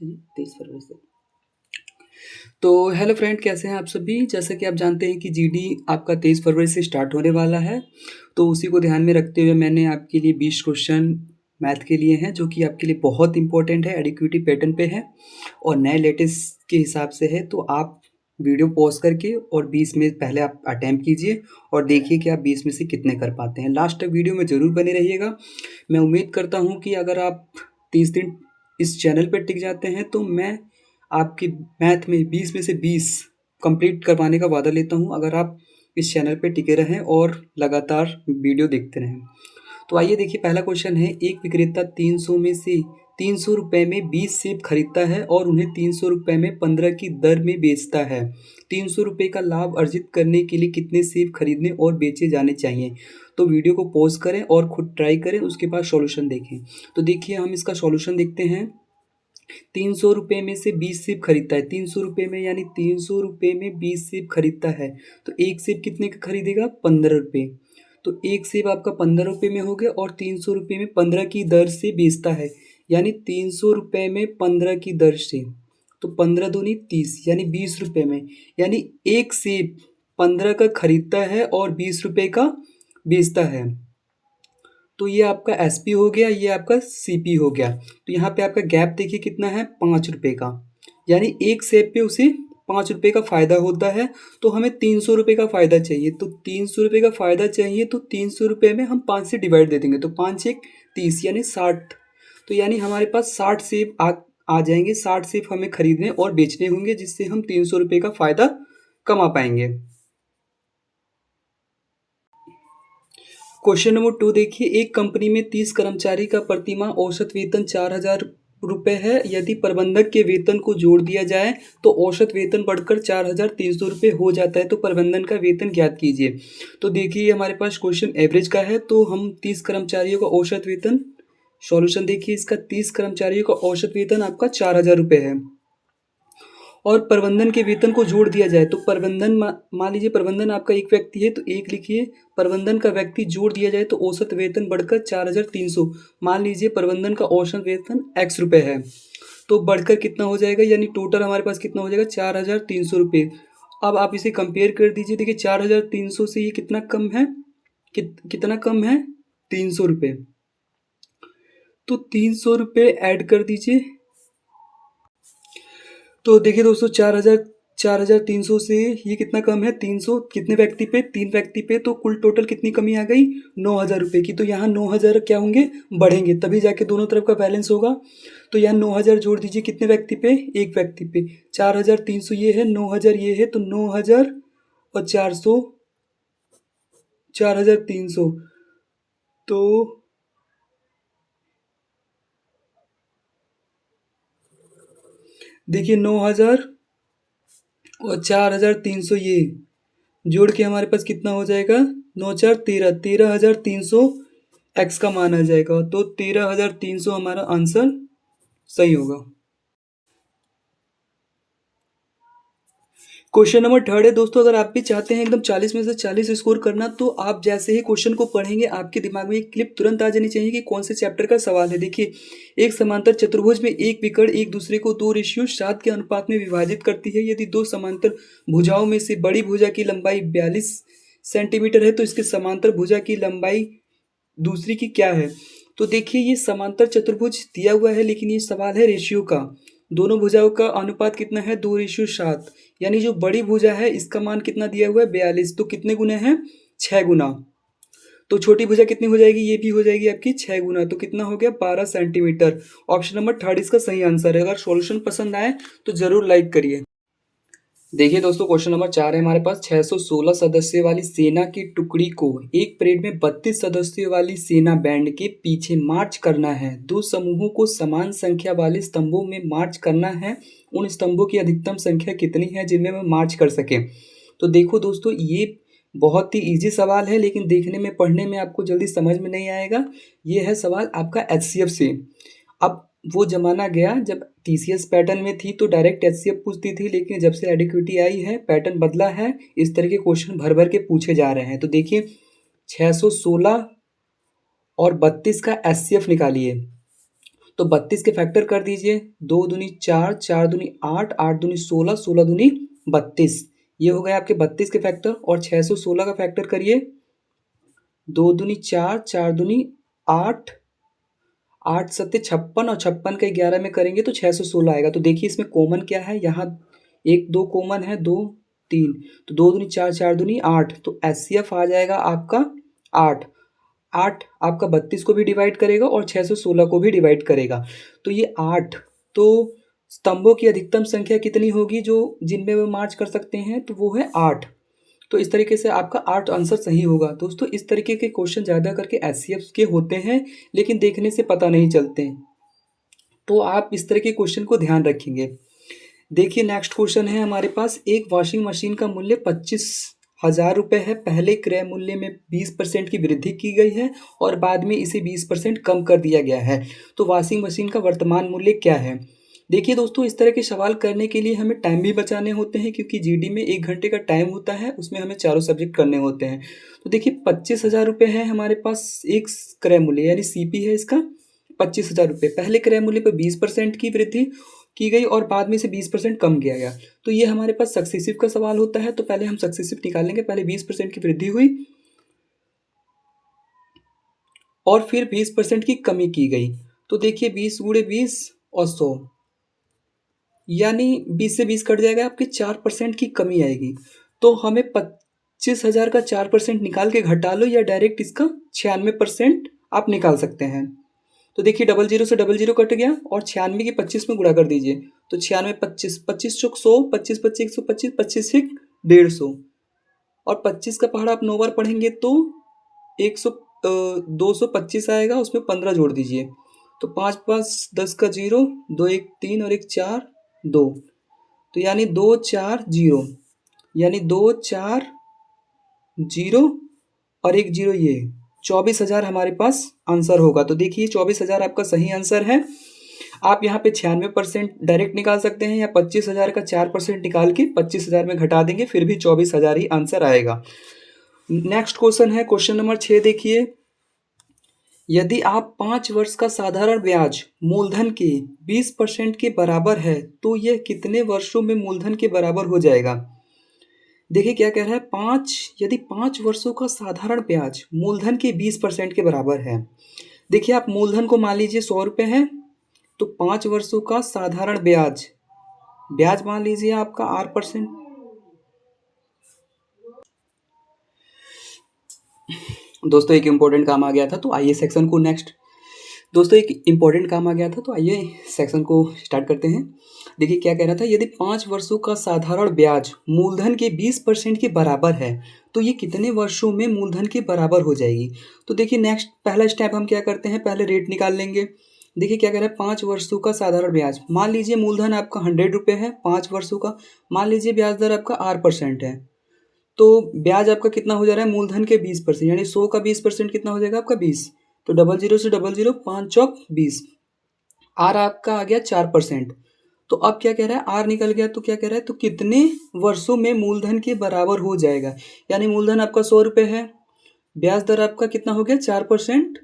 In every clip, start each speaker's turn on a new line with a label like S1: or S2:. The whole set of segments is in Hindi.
S1: अच्छा जी, 23 फरवरी से। तो हेलो फ्रेंड, कैसे हैं आप सभी। जैसा कि आप जानते हैं कि जीडी आपका 23 फरवरी से स्टार्ट होने वाला है, तो उसी को ध्यान में रखते हुए मैंने आपके लिए 20 क्वेश्चन मैथ के लिए हैं, जो कि आपके लिए बहुत इंपॉर्टेंट है, एडिक्विटी पैटर्न पे है और नए लेटेस्ट के हिसाब से है। तो आप वीडियो पॉज करके और 20 में पहले आप अटैम्प्ट कीजिए और देखिए कि आप 20 में से कितने कर पाते हैं। लास्ट तक वीडियो में ज़रूर बने रहिएगा। मैं उम्मीद करता हूँ कि अगर आप 30 दिन इस चैनल पर टिक जाते हैं तो मैं आपकी मैथ में 20 में से 20 कंप्लीट करवाने का वादा लेता हूँ, अगर आप इस चैनल पे टिके रहें और लगातार वीडियो देखते रहें। तो आइए देखिए, पहला क्वेश्चन है, एक विक्रेता 300 में से 300 रुपये में 20 सेब खरीदता है और उन्हें 300 रुपये में 15 की दर में बेचता है। 300 रुपये का लाभ अर्जित करने के लिए कितने सेब खरीदने और बेचे जाने चाहिए। तो वीडियो को पॉज करें और खुद ट्राई करें, उसके बाद सॉल्यूशन देखें। तो देखिए, हम इसका सॉल्यूशन देखते हैं। 300 रुपये में से 20 सेब खरीदता है, 300 रुपये में, यानी 300 रुपये में 20 सेब खरीदता है, तो एक सेब कितने का खरीदेगा, 15 रुपये। तो एक सेब आपका 15 रुपये में हो गया और 300 रुपये में 15 की दर से बेचता है, यानी 300 रुपये में 15 की दर से, तो 15 दूनी 30, यानी 20 रुपये में, यानी एक सेब 15 का खरीदता है और 20 रुपये का बेचता है। तो ये आपका एसपी हो गया, ये आपका सीपी हो गया। तो यहाँ पे आपका गैप देखिए कितना है, 5 रुपये का, यानी एक सेब पे उसे 5 रुपये का फ़ायदा होता है। तो हमें 300 रुपये का फ़ायदा चाहिए, तो 300 रुपये का फ़ायदा चाहिए, तो 300 रुपये में हम 5 से डिवाइड दे देंगे, तो 5 एक 30, यानी 60। तो यानी हमारे पास 60 सेब आ जाएंगे। 60 सेब हमें खरीदने और बेचने होंगे, जिससे हम 300 रुपये का फ़ायदा कमा पाएंगे। क्वेश्चन नंबर 2 देखिए, एक कंपनी में 30 कर्मचारी का प्रतिमाह औसत वेतन 4,000 रुपये है। यदि प्रबंधक के वेतन को जोड़ दिया जाए तो औसत वेतन बढ़कर 4,300 रुपये हो जाता है। तो प्रबंधन का वेतन ज्ञात कीजिए। तो देखिए, हमारे पास क्वेश्चन एवरेज का है, तो हम 30 कर्मचारियों का औसत वेतन, सॉल्यूशन देखिए इसका, 30 कर्मचारियों का औसत वेतन आपका 4,000 रुपये है और प्रबंधन के वेतन को जोड़ दिया जाए तो प्रबंधन, मान लीजिए प्रबंधन आपका एक व्यक्ति है, तो एक लिखिए, प्रबंधन का व्यक्ति जोड़ दिया जाए तो औसत वेतन बढ़कर 4,300। मान लीजिए प्रबंधन का औसत वेतन x रुपये है, तो बढ़कर कितना हो जाएगा, यानी टोटल हमारे पास कितना हो जाएगा, 4,300 रुपये। अब आप इसे कंपेयर कर दीजिए, देखिए 4,300 से ये कितना कम है, कितना कम है, 300 रुपये। तो 300 रुपये ऐड कर दीजिए। तो देखिए दोस्तों, 4,300 से ये कितना कम है, 300, कितने व्यक्ति पे, 3 व्यक्ति पे, तो कुल टोटल कितनी कमी आ गई, 9,000 रुपये की। तो यहाँ 9,000 क्या होंगे, बढ़ेंगे, तभी जाके दोनों तरफ का बैलेंस होगा। तो यहाँ 9,000 जोड़ दीजिए, कितने व्यक्ति पे, एक व्यक्ति पे। 4,300 ये है, 9,000 ये है, तो 9,000 और 400, 4,300, तो देखिए 9,000 और 4,300 ये जोड़ के हमारे पास कितना हो जाएगा, 9 4 13, 13,300 एक्स का मान आ जाएगा। तो 13,300 हमारा आंसर सही होगा। क्वेश्चन नंबर 3 है दोस्तों, अगर आप भी चाहते हैं एकदम 40 में से 40 स्कोर करना, तो आप जैसे ही क्वेश्चन को पढ़ेंगे आपके दिमाग में एक क्लिप तुरंत आ जानी चाहिए कि कौन से चैप्टर का सवाल है। देखिए, एक समांतर चतुर्भुज में एक विकर्ण एक दूसरे को 2:7 के अनुपात में विभाजित करती है। यदि दो समांतर भुजाओं में से बड़ी भुजा की लंबाई 42 सेंटीमीटर है तो इसके समांतर भुजा की लंबाई दूसरी की क्या है। तो देखिए, ये समांतर चतुर्भुज दिया हुआ है, लेकिन ये सवाल है रेशियो का। दोनों भुजाओं का अनुपात कितना है, 2:7, यानी जो बड़ी भुजा है इसका मान कितना दिया हुआ है, 42, तो कितने गुना है, 6 गुना। तो छोटी भुजा कितनी हो जाएगी, ये भी हो जाएगी आपकी 6 गुना, तो कितना हो गया, 12 सेंटीमीटर। ऑप्शन नंबर 3 इसका सही आंसर है। अगर सॉल्यूशन पसंद आए तो जरूर लाइक करिए। देखिए दोस्तों, क्वेश्चन नंबर 4 है हमारे पास, 616 सदस्य वाली सेना की टुकड़ी को एक परेड में 32 सदस्यों वाली सेना बैंड के पीछे मार्च करना है। दो समूहों को समान संख्या वाले स्तंभों में मार्च करना है। उन स्तंभों की अधिकतम संख्या कितनी है जिनमें वे मार्च कर सकें। तो देखो दोस्तों, ये बहुत ही ईजी सवाल है, लेकिन देखने में, पढ़ने में आपको जल्दी समझ में नहीं आएगा। ये है सवाल आपका HCF से। अब वो ज़माना गया जब TCS पैटर्न में थी तो डायरेक्ट HCF पूछती थी, लेकिन जब से एडिक्विटी आई है, पैटर्न बदला है, इस तरह के क्वेश्चन भर भर के पूछे जा रहे हैं। तो देखिए, 616 और 32 का HCF निकालिए। तो 32 के फैक्टर कर दीजिए, 2 दूनी 4, 4 दूनी 8, 8 दूनी 16, 16 दूनी 32। ये हो गए आपके 32 के फैक्टर। और 616 का फैक्टर करिए, 2 दूनी 4, 4 दूनी 8, 8 सत्ते 56 और 56 का 11 में करेंगे तो 616 आएगा। तो देखिए इसमें कॉमन क्या है, यहाँ 1 2 कॉमन है, 2 3, तो 2 दूनी 4, 4 दूनी 8, तो एचसीएफ आ जाएगा आपका 8। 8 आपका 32 को भी डिवाइड करेगा और 616 को भी डिवाइड करेगा, तो ये 8। तो स्तंभों की अधिकतम संख्या कितनी होगी जो जिनमें वो मार्च कर सकते हैं, तो वो है 8। तो इस तरीके से आपका 8 आंसर सही होगा। दोस्तों इस तरीके के क्वेश्चन ज़्यादा करके एचसीएफ के होते हैं, लेकिन देखने से पता नहीं चलते, तो आप इस तरह के क्वेश्चन को ध्यान रखेंगे। देखिए नेक्स्ट क्वेश्चन है हमारे पास, एक वॉशिंग मशीन का मूल्य 25,000 रुपये है। पहले क्रय मूल्य में 20% की वृद्धि की गई है और बाद में इसे 20% कम कर दिया गया है। तो वॉशिंग मशीन का वर्तमान मूल्य क्या है? देखिए दोस्तों इस तरह के सवाल करने के लिए हमें टाइम भी बचाने होते हैं, क्योंकि जीडी में 1 घंटे का टाइम होता है, उसमें हमें चारों सब्जेक्ट करने होते हैं। तो देखिए 25,000 रुपये है हमारे पास एक क्रय मूल्य, यानी सीपी है इसका 25,000 रुपये। पहले क्रय मूल्य पर 20% की वृद्धि की गई और बाद में इसे 20% कम किया गया। तो ये हमारे पास सक्सेसिव का सवाल होता है, तो पहले हम सक्सेसिव निकालेंगे। पहले 20% की वृद्धि हुई और फिर 20% की कमी की गई। तो देखिए 20 गुणे 20 और 100, यानी 20 से 20 कट जाएगा, आपकी 4% की कमी आएगी। तो हमें 25,000 का 4% निकाल के घटा लो, या डायरेक्ट इसका 96% आप निकाल सकते हैं। तो देखिए 00 से 00 कट गया और 96 की 25 में गुणा कर दीजिए। तो 96 25, 25 चौक 100, 25 25 125, 25 एक 150, और 25 का पहाड़ा आप 9 बार पढ़ेंगे तो 100 225 आएगा, उसमें 15 जोड़ दीजिए। तो 5 5 10 का 0, 2 1 3 और 1 4 2, तो यानी 2 4 0, यानी 2 4 0 और 1 0, ये 24,000 हमारे पास आंसर होगा। तो देखिए 24,000 आपका सही आंसर है। आप यहाँ पे 96% डायरेक्ट निकाल सकते हैं, या 25,000 का 4% निकाल के 25,000 में घटा देंगे, फिर भी 24,000 ही आंसर आएगा। नेक्स्ट क्वेश्चन है क्वेश्चन नंबर 6। देखिए, यदि आप 5 वर्ष का साधारण ब्याज मूलधन के 20% के बराबर है, तो यह कितने वर्षों में मूलधन के बराबर हो जाएगा? देखिए क्या कह रहा है, यदि 5 वर्षों का साधारण ब्याज मूलधन के 20% के बराबर है। देखिए आप मूलधन को मान लीजिए 100 रुपये है, तो 5 वर्षों का साधारण ब्याज मान लीजिए आपका 8%। दोस्तों एक इम्पोर्टेंट काम आ गया था, तो आइए सेक्शन को स्टार्ट करते हैं। देखिए क्या कह रहा था, यदि 5 वर्षों का साधारण ब्याज मूलधन के 20% के बराबर है, तो ये कितने वर्षों में मूलधन के बराबर हो जाएगी? तो देखिए नेक्स्ट पहला स्टेप हम क्या करते हैं, पहले रेट निकाल लेंगे। देखिए क्या कह रहा है, 5 वर्षों का साधारण ब्याज, मान लीजिए मूलधन आपका 100 रुपये है, 5 वर्षों का, मान लीजिए ब्याज दर आपका 8% है, तो ब्याज आपका कितना हो जा रहा है, मूलधन के 20%, यानी 100 का 20% कितना हो जाएगा आपका 20। तो 00 से 00, 5 चौक 20, आर आपका आ गया 4%। तो अब क्या कह रहा है, आर निकल गया, तो क्या कह रहा है, तो कितने वर्षों में मूलधन के बराबर हो जाएगा? यानी मूलधन आपका 100 रुपये है, ब्याज दर आपका कितना हो गया 4%,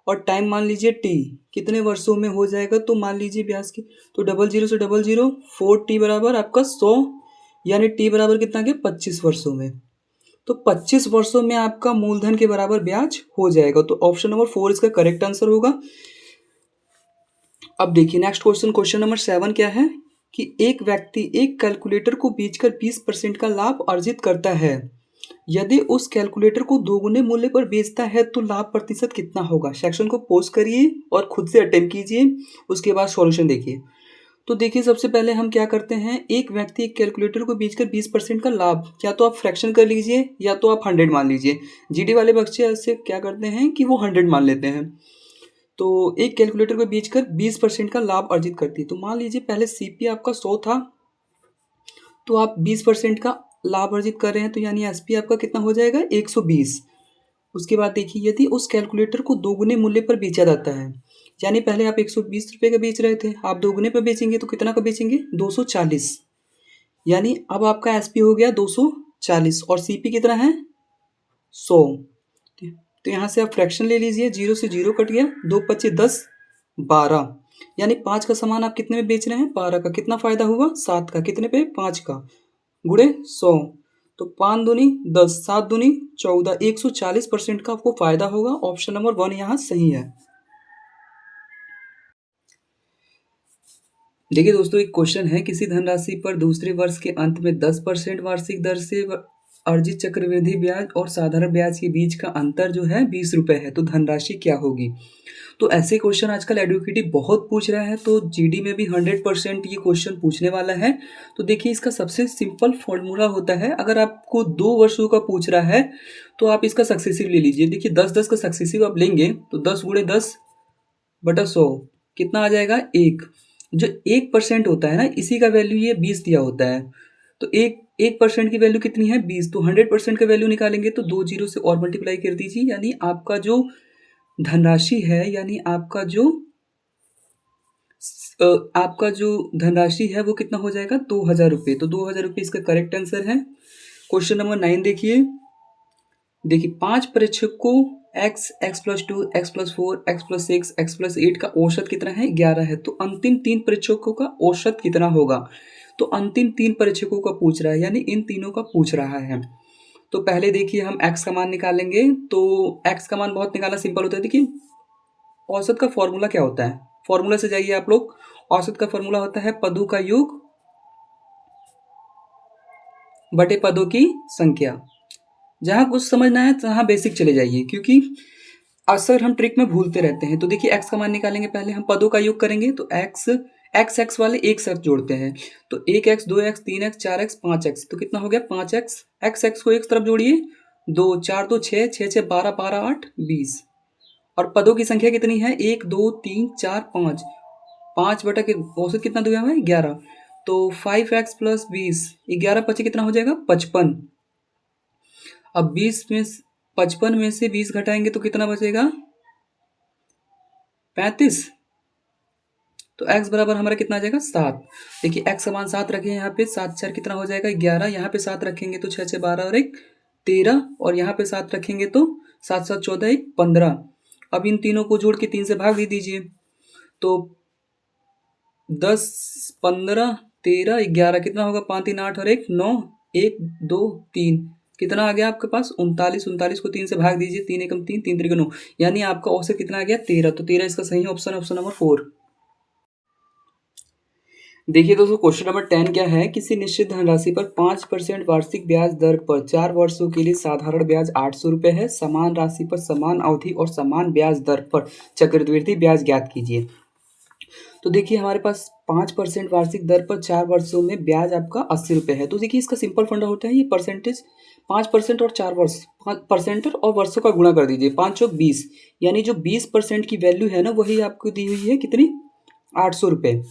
S1: और टाइम मान लीजिए टी, कितने वर्षों में हो जाएगा? तो मान लीजिए ब्याज की, तो 00 से 00, 4t बराबर आपका 100, यानी टी बराबर कितना गया 25 वर्षों में। तो 25 वर्षों में आपका मूलधन के बराबर ब्याज हो जाएगा। तो ऑप्शन नंबर 4 इसका करेक्ट आंसर होगा। अब देखिए नेक्स्ट क्वेश्चन नंबर 7 क्या है, कि एक व्यक्ति एक कैलकुलेटर को बेचकर 20% का लाभ अर्जित करता है। यदि उस कैलकुलेटर को दोगुने मूल्य पर बेचता है तो लाभ प्रतिशत कितना होगा? सेक्शन को पॉज करिए और खुद से अटेम्प्ट कीजिए, उसके बाद सॉल्यूशन देखिए। तो देखिए सबसे पहले हम क्या करते हैं, एक व्यक्ति एक कैलकुलेटर को बेचकर 20% का लाभ, या तो आप फ्रैक्शन कर लीजिए या तो आप 100 मान लीजिए। जीडी वाले बच्चे ऐसे क्या करते हैं कि वो 100 मान लेते हैं। तो एक कैलकुलेटर को बेचकर 20% का लाभ अर्जित करती है। तो मान लीजिए पहले सीपी आपका 100 था, तो आप 20% का लाभ अर्जित कर रहे हैं, तो यानी एसपी आपका कितना हो जाएगा 120। उसके बाद देखिए, यदि उस कैलकुलेटर को दोगुने मूल्य पर बेचा जाता है, यानी पहले आप 120 रुपये का बेच रहे थे, आप दोगुने पर बेचेंगे तो कितना का बेचेंगे 240, यानी अब आपका एसपी हो गया 240 और सीपी कितना है 100। तो यहाँ से आप फ्रैक्शन ले लीजिए, 0 से 0 कट गया, 2 25 10 12, यानी 5 का सामान आप कितने में बेच रहे हैं? 12 का। कितना फ़ायदा हुआ? 7 का। कितने पे? 5 का। गुणे 100 तो 5 दूनी 10, 7 दूनी 14, 140% का आपको फ़ायदा होगा। ऑप्शन नंबर 1 यहाँ सही है। देखिए दोस्तों, एक क्वेश्चन है, किसी धनराशि पर दूसरे वर्ष के अंत में 10% वार्षिक दर से अर्जित चक्रवृद्धि ब्याज और साधारण ब्याज के बीच का अंतर जो है 20 रुपये है, तो धनराशि क्या होगी? तो ऐसे क्वेश्चन आजकल एडवोकेटी बहुत पूछ रहा है, तो जीडी में भी 100% ये क्वेश्चन पूछने वाला है। तो देखिए, इसका सबसे सिंपल फॉर्मूला होता है, अगर आपको 2 वर्षों का पूछ रहा है तो आप इसका सक्सेसिव ले लीजिए। देखिए 10-10 का सक्सेसिव आप लेंगे तो 10 गुणे 10 बटा 100 कितना आ जाएगा? 1। जो 1% होता है ना, इसी का वैल्यू ये 20 दिया होता है। तो 1% की वैल्यू कितनी है? 20। तो 100% का वैल्यू निकालेंगे तो 2 जीरो से और मल्टीप्लाई कर दीजिए, यानी आपका जो धनराशि है, यानी आपका जो धनराशि है वो कितना हो जाएगा? 2000 रुपये। तो 2000 रुपये इसका करेक्ट आंसर है। क्वेश्चन नंबर 9 देखिए। देखिए 5 परीक्षकों x, x+2, x+4, x+6, x+8 का औसत कितना है? 11 है। तो अंतिम 3 परीक्षकों का औसत कितना होगा? तो अंतिम 3 परीक्षकों का पूछ रहा है, यानी इन तीनों का पूछ रहा है। तो पहले देखिए हम x का मान निकालेंगे। तो x का मान बहुत निकालना सिंपल होता है। देखिए औसत का फॉर्मूला क्या होता है? फॉर्मूला से जाइए आप लोग। औसत का फॉर्मूला होता है पदों का योग बटे पदों की संख्या। जहाँ कुछ समझना है वहाँ बेसिक चले जाइए, क्योंकि अक्सर हम ट्रिक में भूलते रहते हैं। तो देखिए x का मान निकालेंगे, पहले हम पदों का योग करेंगे तो x वाले एक साथ जोड़ते हैं। तो 1x, 2x, 3x, 4x, 5x, तो कितना हो गया? 5x। x को एक तरफ जोड़िए, 2 4 2 6 6 6 12 12 8 20। और पदों की संख्या कितनी है? 1 2 3 4 5। 5 बटा के औसत कितना दिया हुआ है? 11। तो 5x प्लस 20, 11 पचे कितना हो जाएगा? 55। अब 55 में से 20 घटाएंगे तो कितना बचेगा? 35। तो x बराबर हमारा कितना आ जाएगा? 7। देखिए x का मान 7 रखें यहाँ पे, 7 4 कितना हो जाएगा? 11। यहाँ पे 7 रखेंगे तो 6 6 12 और 1 13, और यहाँ पे 7 रखेंगे तो 7 7 14 1 15। अब इन तीनों को जोड़ के 3 से भाग भी दीजिए। तो 10 15 13 11 कितना होगा? 5 3 8 और 1 9 1 2 3 कितना आ गया आपके पास? 39। 39 को 3 से भाग दीजिए, 3 एकम 3 3 त्रिक 9, यानी आपका औसत कितना आ गया? 13। तो 13 इसका सही ऑप्शन है, ऑप्शन नंबर 4। देखिए दोस्तों, क्वेश्चन नंबर 10 क्या है? किसी निश्चित धनराशि पर 5% वार्षिक ब्याज दर पर 4 वर्षों के लिए साधारण ब्याज 800 रुपये है। समान राशि पर समान अवधि और समान ब्याज दर पर चक्रवृद्धि ब्याज ज्ञात कीजिए। तो देखिए हमारे पास 5% वार्षिक दर पर 4 वर्षों में ब्याज आपका 80 रुपये है। तो देखिए इसका सिंपल फंडा होता है, ये परसेंटेज 5% और 4 वर्ष, 5% और वर्षों का गुणा कर दीजिए। 5 चौक 20, यानी जो 20% की वैल्यू है ना, वही आपको दी हुई है कितनी? 800 रुपये।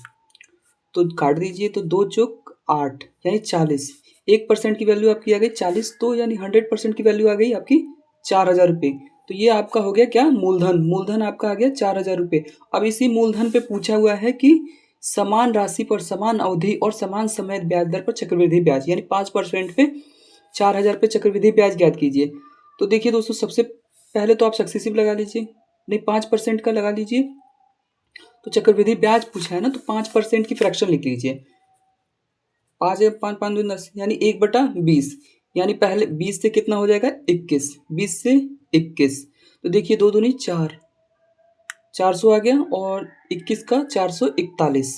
S1: तो काट दीजिए, तो 2 चौक 8 यानी 40। 1% की वैल्यू आपकी आ गई 40, तो यानी 100% की वैल्यू आ गई आपकी 4000 रुपये। तो ये आपका हो गया क्या? मूलधन। मूलधन आपका आ गया 4000 रुपये। अब इसी मूलधन पे पूछा हुआ है कि समान राशि पर समान अवधि और समान समय ब्याज दर पर चक्रवृद्धि ब्याज, यानी 5% पे 4000 पे चक्रवृद्धि ब्याज ज्ञात कीजिए। तो देखिए दोस्तों, सबसे पहले तो आप सक्सेसिव लगा लीजिए, नहीं 5% का लगा लीजिए। तो चक्रवृद्धि ब्याज पूछा है ना, तो 5% की फ्रैक्शन लिख लीजिए। 5 या 5 5 2 10, यानी 1/20, यानी पहले 20 से कितना हो जाएगा? 21। 20 से 21, तो देखिए 2 दूनी 4, 400 आ गया, और 21 का 441।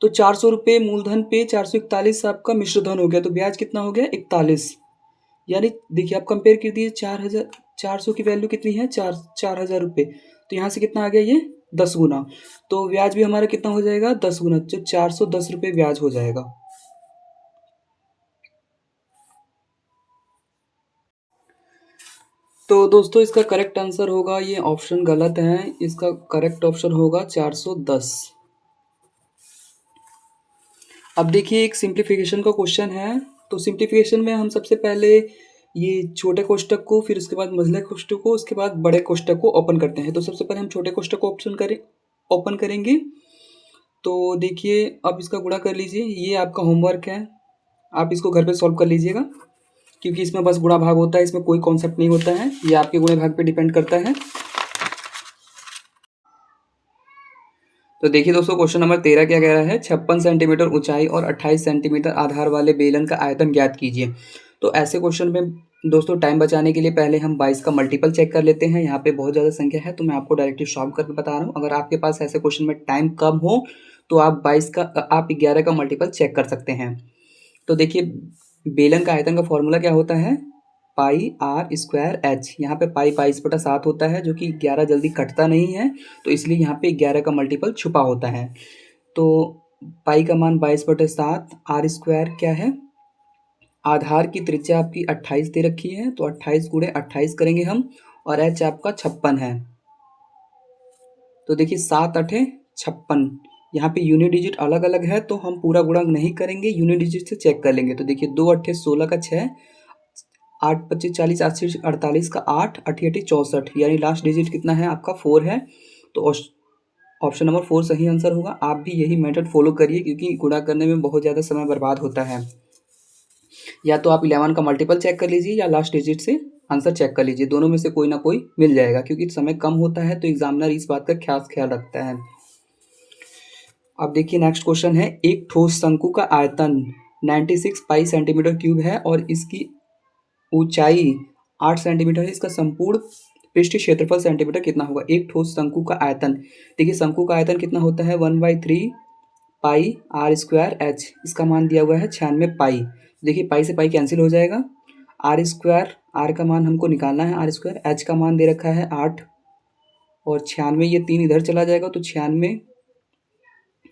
S1: तो 400 रुपये मूलधन पे 441 आपका मिश्र धन हो गया। तो ब्याज कितना हो गया? 41। यानी देखिए आप कंपेयर कर दिए, 4000, 400 की वैल्यू कितनी है? 4000 रुपये। तो यहाँ से कितना आ गया? ये 10 गुना। तो ब्याज भी हमारा कितना हो जाएगा? 10 गुना, जो 410 रुपये ब्याज हो जाएगा। तो दोस्तों इसका करेक्ट आंसर होगा, ये ऑप्शन गलत है, इसका करेक्ट ऑप्शन होगा 410। अब देखिए एक सिंप्लीफिकेशन का क्वेश्चन है। तो सिंप्लीफिकेशन में हम सबसे पहले ये छोटे कोष्ठक को, फिर उसके बाद मझले कोष्ठक को, उसके बाद बड़े कोष्ठक को ओपन करते हैं। तो सबसे पहले हम छोटे कोष्ठक को ओपन करेंगे। तो देखिए अब इसका गुणा कर लीजिए, ये आपका होमवर्क है, आप इसको घर पे सॉल्व कर लीजिएगा, क्योंकि इसमें बस गुणा भाग होता है, इसमें कोई कॉन्सेप्ट नहीं होता है, ये आपके गुणे भाग पे डिपेंड करता है। तो देखिए दोस्तों, क्वेश्चन नंबर 13 क्या कह रहा है, 56 सेंटीमीटर ऊंचाई और 28 सेंटीमीटर आधार वाले बेलन का आयतन ज्ञात कीजिए। तो ऐसे क्वेश्चन में दोस्तों टाइम बचाने के लिए पहले हम 22 का मल्टीपल चेक कर लेते हैं। यहाँ पे बहुत ज़्यादा संख्या है तो मैं आपको डायरेक्टली सॉल्व करके बता रहा हूँ। अगर आपके पास ऐसे क्वेश्चन में टाइम कम हो तो आप 11 का मल्टीपल चेक कर सकते हैं। तो देखिए, बेलन का आयतन का फॉर्मूला क्या होता है, पाई आर स्क्वायर एच। यहाँ पे पाई 22/7 होता है, जो कि 11 जल्दी कटता नहीं है, तो इसलिए यहाँ पे 11 का मल्टीपल छुपा होता है। तो पाई का मान 22/7, आर स्क्वायर क्या है, आधार की त्रिज्या आपकी 28 दे रखी है, तो 28 गुणे 28 करेंगे हम, और एच आपका 56 है। तो देखिए 7 8 56, यहाँ पे यूनिट डिजिट अलग अलग है तो हम पूरा गुणा नहीं करेंगे, यूनिट डिजिट से चेक कर लेंगे। तो देखिए 2 8 16 का 6, 8 25 40, 8 6 48 का 8, 8 8 64, यानी लास्ट डिजिट कितना है आपका 4 है। तो ऑप्शन नंबर 4 सही आंसर होगा। आप भी यही मेथड फॉलो करिए क्योंकि गुणा करने में बहुत ज़्यादा समय बर्बाद होता है। या तो आप 11 का मल्टीपल चेक कर लीजिए या लास्ट डिजिट से आंसर चेक कर लीजिए, दोनों में से कोई ना कोई मिल जाएगा। क्योंकि समय कम होता है तो एग्जामिनर इस बात का खास ख्याल रखता है। अब देखिए नेक्स्ट क्वेश्चन है, एक ठोस शंकु का आयतन 96 पाई सेंटीमीटर क्यूब है और इसकी ऊंचाई 8 सेंटीमीटर है। इसका संपूर्ण पृष्ठीय क्षेत्रफल सेंटीमीटर कितना होगा। एक ठोस शंकु का आयतन, देखिए शंकु का आयतन कितना होता है, 1/3 पाई आर स्क्वायर एच। इसका मान दिया हुआ है 96 पाई। देखिए पाई से पाई कैंसिल हो जाएगा, आर स्क्वायर, आर का मान हमको निकालना है आर स्क्वायर, एच का मान दे रखा है 8 और 96, ये 3 इधर चला जाएगा तो 96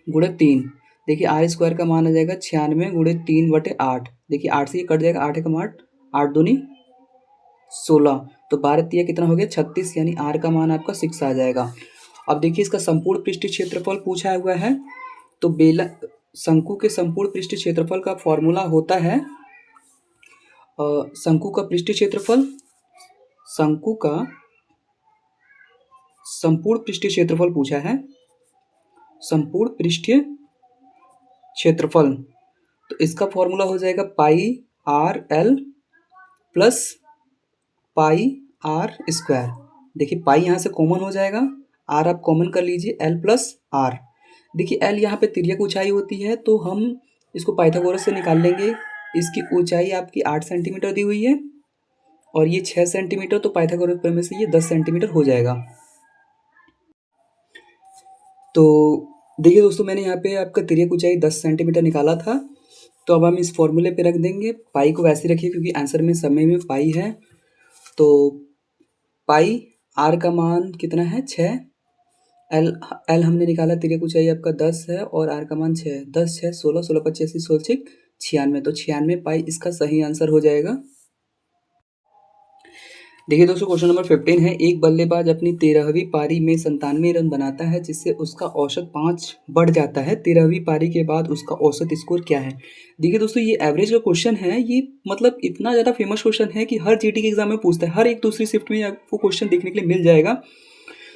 S1: गुणे 3। देखिए आर स्क्वायर का मान आ जाएगा 96 गुणे 3/8। देखिए 8 से ये कट जाएगा, 8 का 8, 8 दूनी 16, तो 12 तिया कितना हो गया 36, यानी आर का मान आपका 6 आ जाएगा। अब देखिए इसका संपूर्ण पृष्ठीय क्षेत्रफल पूछा हुआ है, तो बेलन शंकु के संपूर्ण पृष्ठीय क्षेत्रफल का फॉर्मूला होता है शंकु का पृष्ठीय क्षेत्रफल, शंकु का संपूर्ण पृष्ठीय क्षेत्रफल पूछा है, संपूर्ण पृष्ठीय क्षेत्रफल। तो इसका फॉर्मूला हो जाएगा pi R L plus pi R square. देखिए पाई यहाँ से कॉमन हो जाएगा, आर आप कॉमन कर लीजिए, एल प्लस आर। देखिए एल यहाँ पे तिर्यक ऊंचाई होती है तो हम इसको पाइथागोरस से निकाल लेंगे। इसकी ऊंचाई आपकी 8 सेंटीमीटर दी हुई है और ये 6 सेंटीमीटर, तो पाइथागोरस प्रमेय से ये 10 सेंटीमीटर हो जाएगा। तो देखिए दोस्तों, मैंने यहाँ पे आपका तिर्यक ऊंचाई 10 सेंटीमीटर निकाला था, तो अब हम इस फॉर्मूले पे रख देंगे। पाई को वैसे रखिए क्योंकि आंसर में समय में पाई है। तो पाई आर का मान कितना है 6, एल एल हमने निकाला, तिर्यक ऊंचाई आपका 10 है और आर का मान 6, 10 6 16, 16 25 16 96, तो 96 पाई इसका सही आंसर हो जाएगा। देखिए दोस्तों, क्वेश्चन नंबर 15 है, एक बल्लेबाज अपनी 13वीं पारी में 97 रन बनाता है जिससे उसका औसत 5 बढ़ जाता है। 13वीं पारी के बाद उसका औसत स्कोर क्या है। देखिए दोस्तों, ये एवरेज का क्वेश्चन है, ये मतलब इतना ज़्यादा फेमस क्वेश्चन है कि हर जीटी के एग्जाम में पूछता है, हर एक दूसरी शिफ्ट में आपको क्वेश्चन देखने के लिए मिल जाएगा।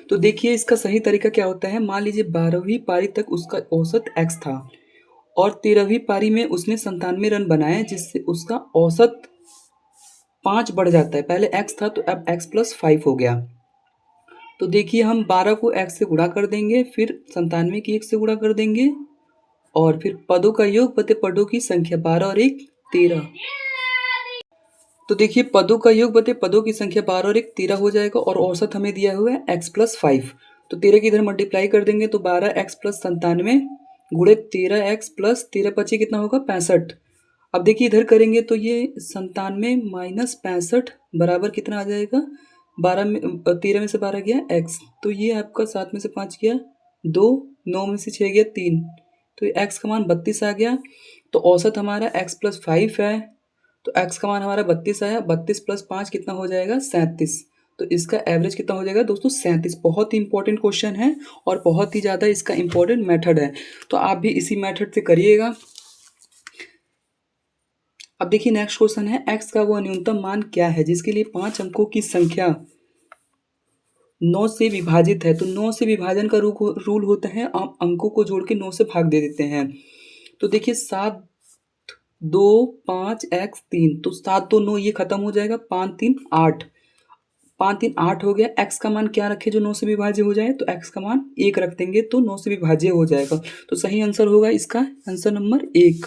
S1: तो देखिए इसका सही तरीका क्या होता है, मान लीजिए 12वीं पारी तक उसका औसत x था और 13वीं पारी में उसने 97 रन बनाए जिससे उसका औसत 5 बढ़ जाता है। पहले x था तो अब x + 5 हो गया। तो देखिए हम 12 को x से गुणा कर देंगे, फिर 97 की 1 से गुणा कर देंगे और फिर पदों का योग बटे पदों की संख्या, 12 और 1 13। तो देखिए पदों का योग बटे पदों की संख्या 12 और 1 13 हो जाएगा और औसत हमें दिया हुआ है x + 5। तो 13 की इधर मल्टीप्लाई कर देंगे तो 12x + 97 गुणे 13x + 13 25 कितना होगा 65। अब देखिए इधर करेंगे तो ये 97 - 65 बराबर कितना आ जाएगा, 12 में 13 में से 12 गया x, तो ये आपका 7 में से 5 गया 2, 9 में से 6 गया 3, तो ये x का मान 32 आ गया। तो औसत हमारा x + 5 है, तो x का मान हमारा 32 आया, 32 + 5 कितना हो जाएगा 37। तो इसका एवरेज कितना हो जाएगा दोस्तों 37। बहुत ही इंपॉर्टेंट क्वेश्चन है और बहुत ही ज़्यादा इसका इंपॉर्टेंट मेथड है, तो आप भी इसी मेथड से करिएगा। अब देखिए नेक्स्ट क्वेश्चन है, x का वो न्यूनतम मान क्या है जिसके लिए 5 अंकों की संख्या 9 से विभाजित है। तो 9 से विभाजन का रूल होता है, आप अंकों को जोड़ के 9 से भाग दे देते हैं। तो देखिए 7 2 5 x 3, तो 7 2 9 ये खत्म हो जाएगा, 5 3 8, 5 3 8 हो गया, x का मान क्या रखें जो 9 से विभाज्य हो जाए? तो x का मान 1 रख देंगे तो 9 से विभाज्य हो जाएगा। तो सही आंसर होगा इसका आंसर नंबर 1।